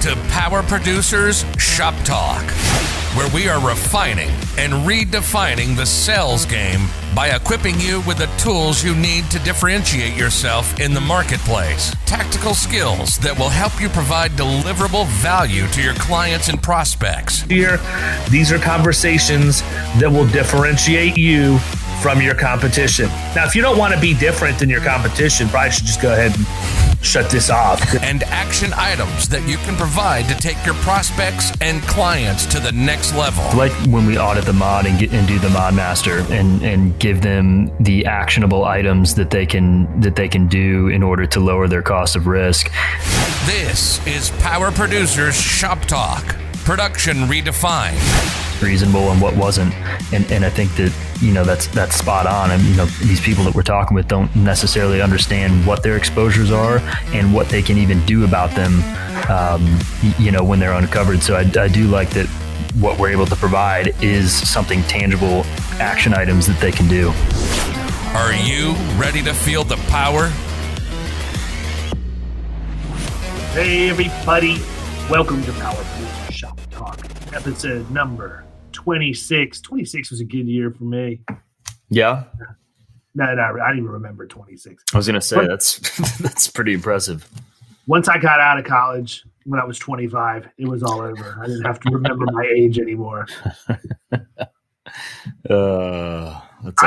to Power Producers Shop Talk, where we are refining and redefining the sales game by equipping you with the tools you need to differentiate yourself in the marketplace. Tactical skills that will help you provide deliverable value to your clients and prospects. Here, these are conversations that will differentiate you from your competition. Now, if you don't want to be different than your competition, probably should just go ahead and shut this off. And action items that you can provide to take your prospects and clients to the next level. Like when we audit the mod and do the mod master and give them the actionable items that they can do in order to lower their cost of risk. This is Power Producers Shop Talk. Production redefined. Reasonable and what wasn't, and I think that that's spot on. And these people that we're talking with don't necessarily understand what their exposures are and what they can even do about them when they're uncovered. So I do like that what we're able to provide is something tangible, action items that they can do. Are you ready to feel the power? Hey everybody, welcome to Power Producers Shop Talk, episode number 26. 26 was a good year for me. Yeah? No, I didn't even remember 26. I was going to say, that's pretty impressive. Once I got out of college, when I was 25, it was all over. I didn't have to remember my age anymore. I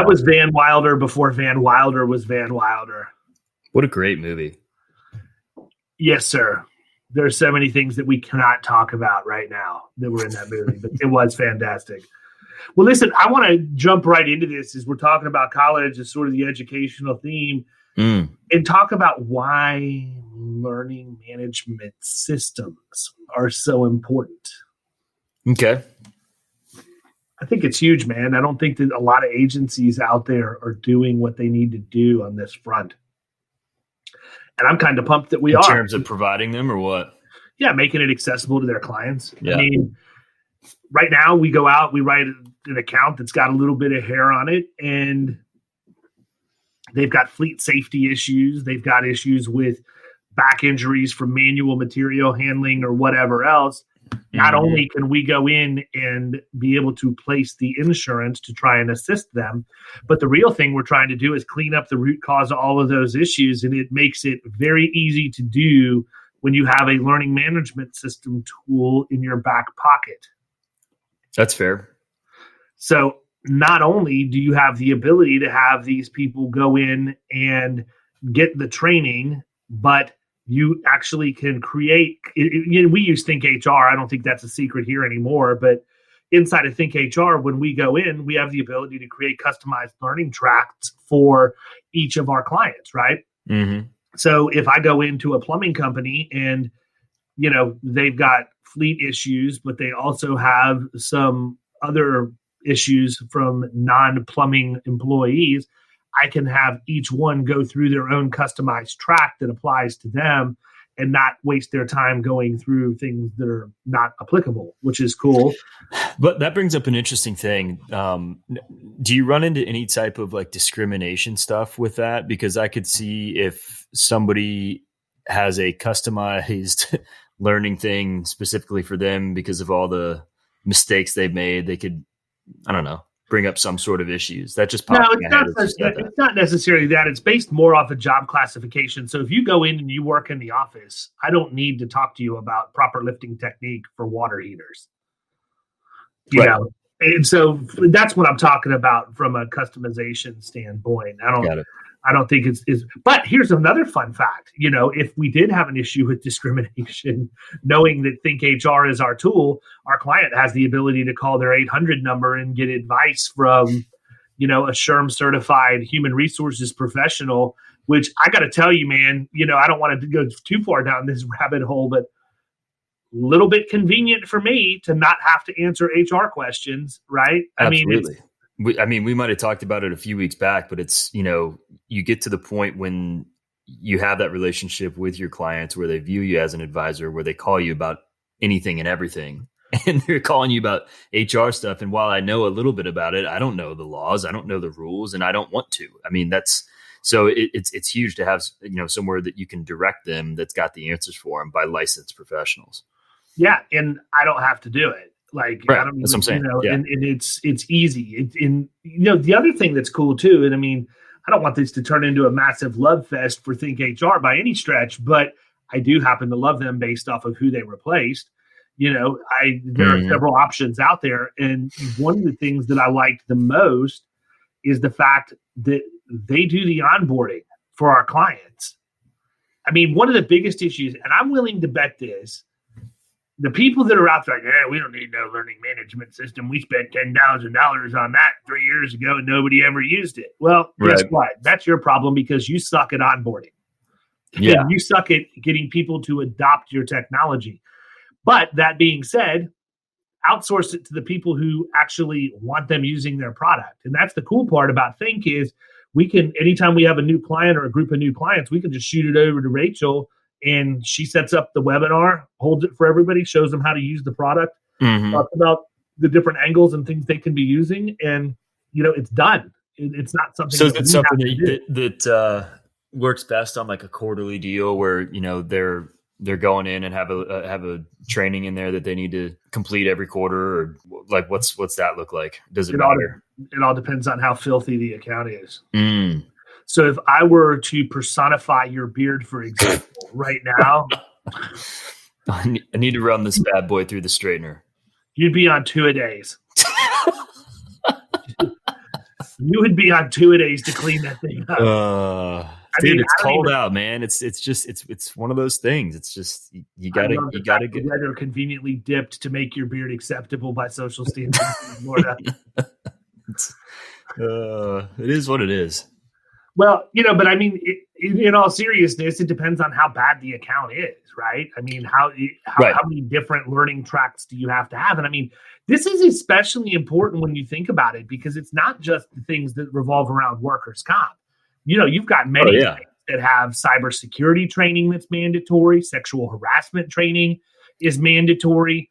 was Van Wilder before Van Wilder was Van Wilder. What a great movie. Yes, sir. There are so many things that we cannot talk about right now that were in that movie, but it was fantastic. Well, listen, I want to jump right into this as we're talking about college as sort of the educational theme and talk about why learning management systems are so important. Okay. I think it's huge, man. I don't think that a lot of agencies out there are doing what they need to do on this front. And I'm kind of pumped that we are. In terms of providing them or what? Yeah, making it accessible to their clients. Yeah. I mean, right now we go out, we write an account that's got a little bit of hair on it, and they've got fleet safety issues. They've got issues with back injuries from manual material handling or whatever else. Not only can we go in and be able to place the insurance to try and assist them, but the real thing we're trying to do is clean up the root cause of all of those issues. And it makes it very easy to do when you have a learning management system tool in your back pocket. That's fair. So not only do you have the ability to have these people go in and get the training, but you actually can create, we use Think HR. I don't think that's a secret here anymore, but inside of Think HR, when we go in, we have the ability to create customized learning tracks for each of our clients, right? Mm-hmm. So if I go into a plumbing company and, they've got fleet issues, but they also have some other issues from non-plumbing employees, I can have each one go through their own customized track that applies to them and not waste their time going through things that are not applicable, which is cool. But that brings up an interesting thing. Do you run into any type of discrimination stuff with that? Because I could see if somebody has a customized learning thing specifically for them because of all the mistakes they've made, they could, I don't know, bring up some sort of issues. That just popped in my head. It's not necessarily that. It's based more off of job classification. So if you go in and you work in the office, I don't need to talk to you about proper lifting technique for water heaters. You know, and so that's what I'm talking about from a customization standpoint. I don't think it's but here's another fun fact. If we did have an issue with discrimination, knowing that Think HR is our tool, our client has the ability to call their 800 number and get advice from, a SHRM certified human resources professional, which I got to tell you, man, I don't want to go too far down this rabbit hole, but a little bit convenient for me to not have to answer HR questions, right? Absolutely. We might have talked about it a few weeks back, but it's, you get to the point when you have that relationship with your clients where they view you as an advisor, where they call you about anything and everything. And they're calling you about HR stuff. And while I know a little bit about it, I don't know the laws, I don't know the rules, and I don't want to. It's huge to have, somewhere that you can direct them that's got the answers for them by licensed professionals. Yeah, and I don't have to do it. Like, Right. I don't That's what I'm saying. Yeah. and it's easy. The other thing that's cool too, and I mean, I don't want this to turn into a massive love fest for Think HR by any stretch, but I do happen to love them based off of who they replaced. There are several options out there, and one of the things that I liked the most is the fact that they do the onboarding for our clients. I mean, one of the biggest issues, and I'm willing to bet this, the people that are out there like, we don't need no learning management system. We spent $10,000 on that 3 years ago and nobody ever used it. Well, guess what? That's your problem because you suck at onboarding. Yeah. And you suck at getting people to adopt your technology. But that being said, outsource it to the people who actually want them using their product. And that's the cool part about Think is we can, anytime we have a new client or a group of new clients, we can just shoot it over to Rachel and she sets up the webinar, holds it for everybody, shows them how to use the product, talks about the different angles and things they can be using. And, it's done. It's not something. So it's something that works best on like a quarterly deal where, they're going in and have a training in there that they need to complete every quarter, or like what's that look like? Does it matter? It all depends on how filthy the account is. So if I were to personify your beard, for example, right now, I need to run this bad boy through the straightener. You'd be on 2-a-days. You would be on 2-a-days to clean that thing up. Dude, it's cold out, man. It's one of those things. It's just you gotta get weather conveniently dipped to make your beard acceptable by social standards in Florida. It is what it is. Well, but I mean, in all seriousness, it depends on how bad the account is, right? I mean, how many different learning tracks do you have to have? And I mean, this is especially important when you think about it because it's not just the things that revolve around workers' comp. You've got many things that have cybersecurity training that's mandatory, sexual harassment training is mandatory,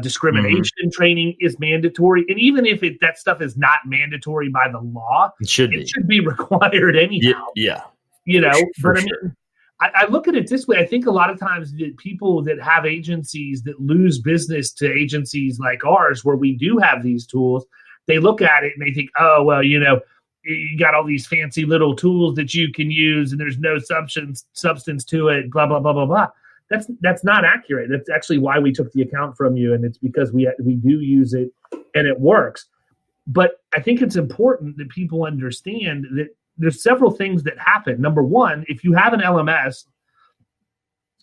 discrimination training is mandatory. And even if that stuff is not mandatory by the law, it should be required anyhow. Yeah. But I mean, I look at it this way. I think a lot of times the people that have agencies that lose business to agencies like ours, where we do have these tools, they look at it and they think, oh, well, you got all these fancy little tools that you can use and there's no substance to it, blah, blah, blah, blah, blah. That's not accurate. That's actually why we took the account from you. And it's because we do use it and it works. But I think it's important that people understand that there's several things that happen. Number one, if you have an LMS,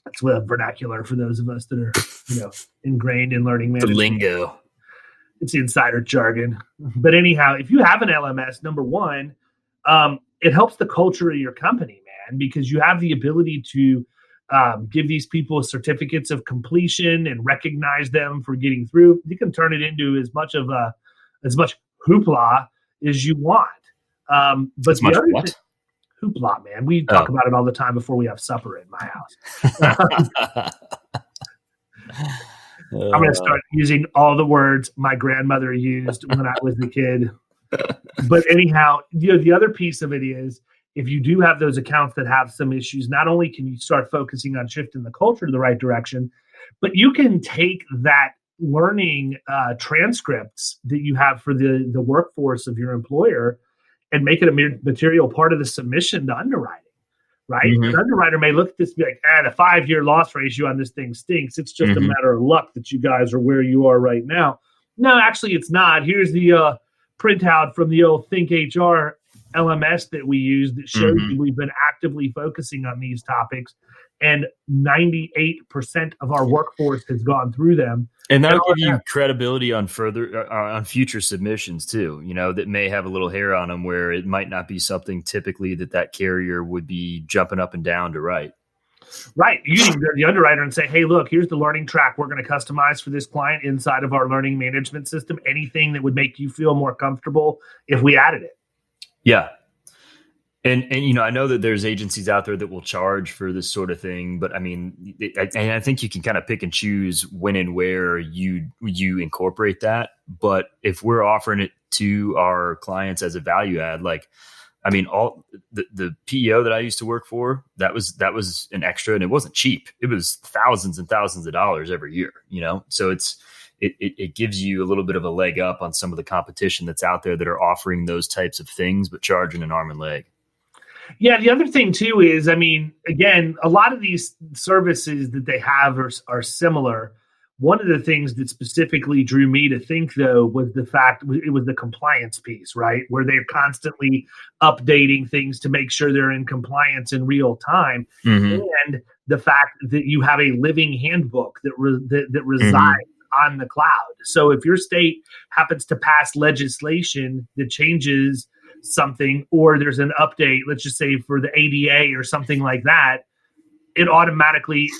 that's vernacular for those of us that are, ingrained in learning management. The lingo. It's insider jargon. But anyhow, if you have an LMS, number one, it helps the culture of your company, man, because you have the ability to give these people certificates of completion and recognize them for getting through. You can turn it into as much hoopla as you want. But the other thing, hoopla, man, we talk about it all the time before we have supper in my house. I'm going to start using all the words my grandmother used when I was a kid. But anyhow, the other piece of it is if you do have those accounts that have some issues, not only can you start focusing on shifting the culture to the right direction, but you can take that learning transcripts that you have for the workforce of your employer and make it a material part of the submission to underwriting. Right? An underwriter may look at this and be like, the 5-year loss ratio on this thing stinks. It's just a matter of luck that you guys are where you are right now. No, actually, it's not. Here's the printout from the old Think HR LMS that we use that shows you we've been actively focusing on these topics, and 98% of our workforce has gone through them. And that'll give you credibility on on future submissions too, that may have a little hair on them where it might not be something typically that carrier would be jumping up and down to write. Right. You can go to the underwriter and say, hey, look, here's the learning track we're going to customize for this client inside of our learning management system. Anything that would make you feel more comfortable if we added it. Yeah. And I know that there's agencies out there that will charge for this sort of thing, but I mean, I think you can kind of pick and choose when and where you incorporate that. But if we're offering it to our clients as a value add, like I mean, all the PEO that I used to work for, that was an extra, and it wasn't cheap. It was thousands and thousands of dollars every year, So it gives you a little bit of a leg up on some of the competition that's out there that are offering those types of things, but charging an arm and leg. Yeah. The other thing too is, I mean, again, a lot of these services that they have are similar. One of the things that specifically drew me to think, though, was the fact it was the compliance piece, right? Where they're constantly updating things to make sure they're in compliance in real time. Mm-hmm. And the fact that you have a living handbook that resides on the cloud. So if your state happens to pass legislation that changes something, or there's an update, let's just say for the ADA or something like that, it automatically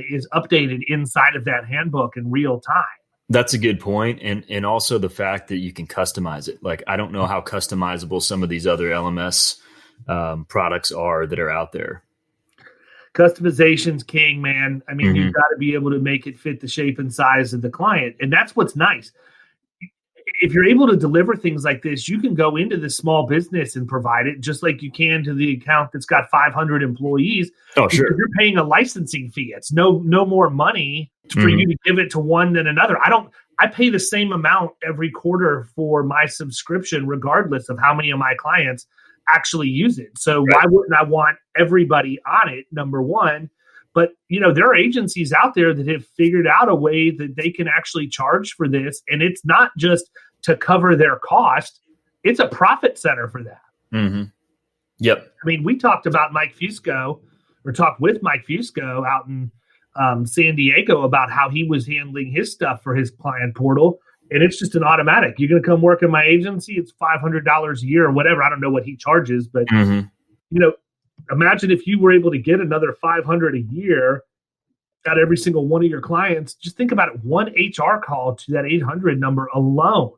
is updated inside of that handbook in real time. That's a good point. And also the fact that you can customize it. Like, I don't know how customizable some of these other LMS products are that are out there. Customization's king, man. I mean, you've got to be able to make it fit the shape and size of the client. And that's what's nice. If you're able to deliver things like this, you can go into the small business and provide it just like you can to the account that's got 500 employees. Oh, sure. You're paying a licensing fee. It's no more money for you to give it to one than another. I pay the same amount every quarter for my subscription, regardless of how many of my clients actually use it. So why wouldn't I want everybody on it? Number one. But, there are agencies out there that have figured out a way that they can actually charge for this. And it's not just to cover their cost. It's a profit center for that. Mm-hmm. Yep. I mean, we talked with Mike Fusco out in San Diego about how he was handling his stuff for his client portal. And it's just an automatic. You're going to come work in my agency. It's $500 a year or whatever. I don't know what he charges, but, imagine if you were able to get another $500 a year out every single one of your clients. Just think about it. One HR call to that 800 number alone.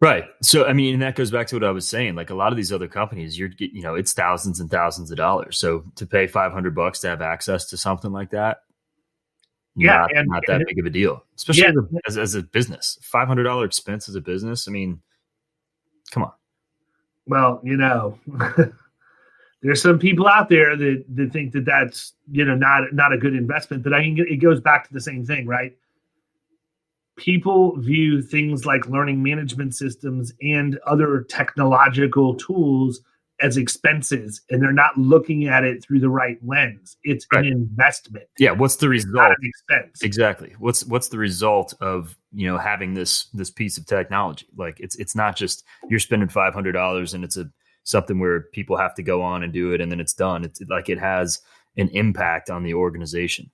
Right. So, I mean, and that goes back to what I was saying. Like, a lot of these other companies, it's thousands and thousands of dollars. So to pay $500 to have access to something like that, not that big of a deal, especially as a business. $500 expense as a business. I mean, come on. Well, there's some people out there that think that that's, not a good investment. But it goes back to the same thing, right? People view things like learning management systems and other technological tools as expenses, and they're not looking at it through the right lens. It's an investment. Yeah. What's the result? Not an expense. Exactly. What's the result of, having this piece of technology? Like, it's not just you're spending $500 and it's something where people have to go on and do it and then it's done. It's like it has an impact on the organization.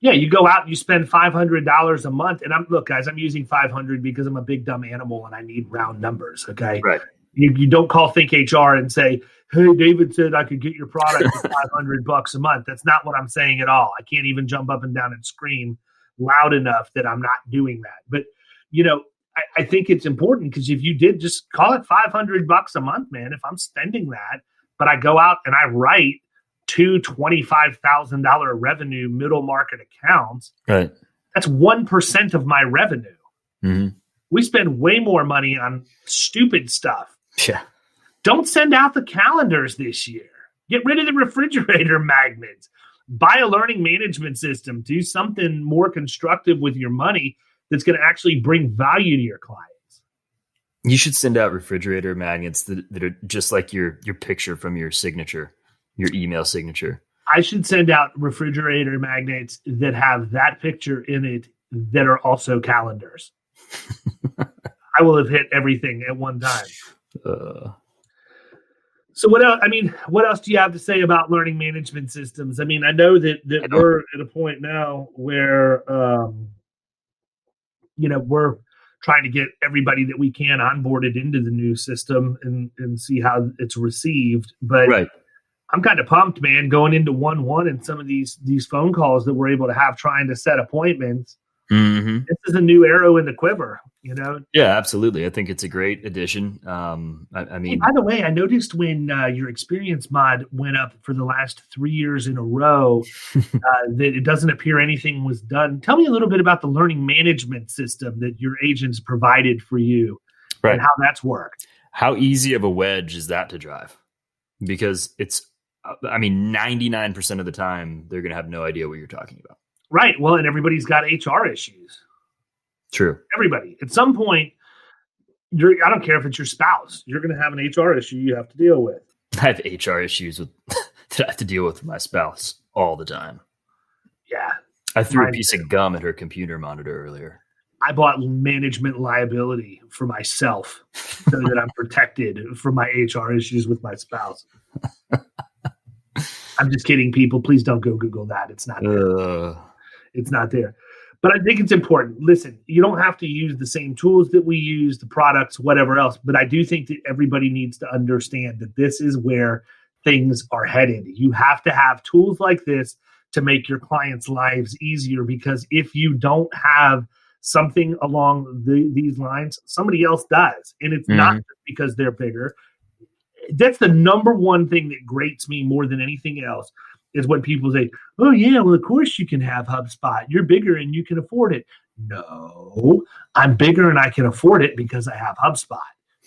Yeah, you go out and you spend $500 a month. And look, guys, I'm using 500 because I'm a big dumb animal and I need round numbers. Okay. Right. You don't call Think HR and say, hey, David said I could get your product for $500 a month. That's not what I'm saying at all. I can't even jump up and down and scream loud enough that I'm not doing that. But, I think it's important because if you did just call it $500 a month, man, if I'm spending that, but I go out and I write two $25,000 revenue middle market accounts, right? That's 1% of my revenue. Mm-hmm. We spend way more money on stupid stuff. Yeah. Don't send out the calendars this year. Get rid of the refrigerator magnets. Buy a learning management system. Do something more constructive with your money that's going to actually bring value to your clients. You should send out refrigerator magnets that are just like your picture from your signature, your email signature. I should send out refrigerator magnets that have that picture in it that are also calendars. I will have hit everything at one time. So what else? I mean, what else do you have to say about learning management systems? I mean, I know that we're at a point now where, we're trying to get everybody that we can onboarded into the new system and see how it's received. But right. I'm kind of pumped, man, going into 1/1 and some of these phone calls that we're able to have trying to set appointments. Mm-hmm. This is a new arrow in the quiver, Yeah, absolutely. I think it's a great addition. I mean, hey, by the way, I noticed when your experience mod went up for the last 3 years in a row that it doesn't appear anything was done. Tell me a little bit about the learning management system that your agents provided for you, right, and how that's worked. How easy of a wedge is that to drive? because it's, I mean, 99% of the time, they're going to have no idea what you're talking about. Right. Well, and everybody's got HR issues. True. Everybody. At some point, I don't care if it's your spouse, you're going to have an HR issue you have to deal with. I have HR issues that I have to deal with my spouse all the time. Yeah. I threw a piece of gum at her computer monitor earlier. I bought management liability for myself so that I'm protected from my HR issues with my spouse. I'm just kidding, people. Please don't go Google that. It's not there. It's not there. But I think it's important. Listen, you don't have to use the same tools that we use, the products, whatever else. But I do think that everybody needs to understand that this is where things are headed. You have to have tools like this to make your clients' lives easier, because if you don't have something along these lines, somebody else does. And it's not just because they're bigger. That's the number one thing that grates me more than anything else, is when people say, oh, yeah, well, of course you can have HubSpot. You're bigger and you can afford it. No, I'm bigger and I can afford it because I have HubSpot.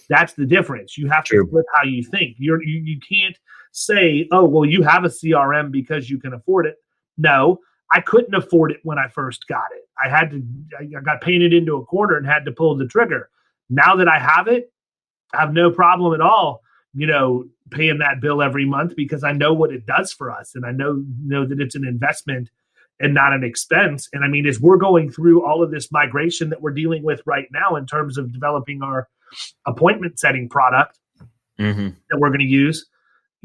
That's the difference. You have to flip how you think. You can't say, oh, well, you have a CRM because you can afford it. No, I couldn't afford it when I first got it. I got painted into a corner and had to pull the trigger. Now that I have it, I have no problem at all, paying that bill every month, because I know what it does for us. And I know that it's an investment and not an expense. And I mean, as we're going through all of this migration that we're dealing with right now in terms of developing our appointment setting product that we're going to use,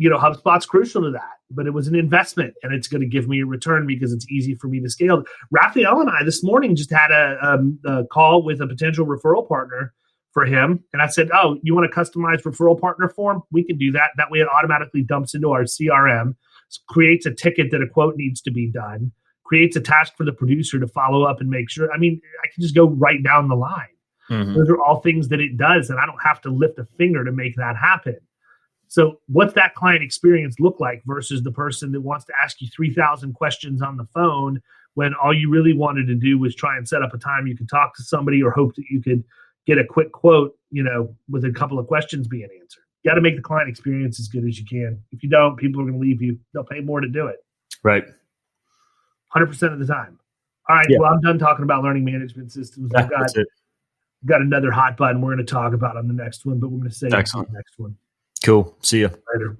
HubSpot's crucial to that. But it was an investment, and it's going to give me a return because it's easy for me to scale. Raphael and I this morning just had a call with a potential referral partner for him. And I said, oh, you want a customized referral partner form? We can do that. That way it automatically dumps into our CRM, creates a ticket that a quote needs to be done, creates a task for the producer to follow up and make sure. I mean, I can just go right down the line. Those are all things that it does, and I don't have to lift a finger to make that happen. So what's that client experience look like versus the person that wants to ask you 3,000 questions on the phone when all you really wanted to do was try and set up a time you could talk to somebody or hope that you could get a quick quote, with a couple of questions being answered. You got to make the client experience as good as you can. If you don't, people are going to leave you. They'll pay more to do it. Right. 100% of the time. All right. Yeah. Well, I'm done talking about learning management systems. I've got another hot button we're going to talk about on the next one, but we're going to save it for the next one. Cool. See you later.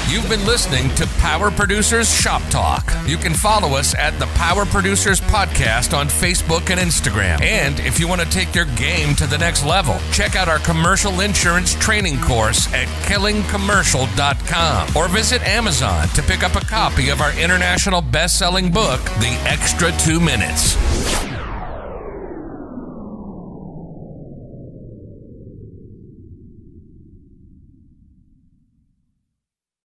You've been listening to Power Producers Shop Talk. You can follow us at the Power Producers Podcast on Facebook and Instagram. And if you want to take your game to the next level, check out our commercial insurance training course at killingcommercial.com or visit Amazon to pick up a copy of our international best-selling book, The Extra 2 Minutes.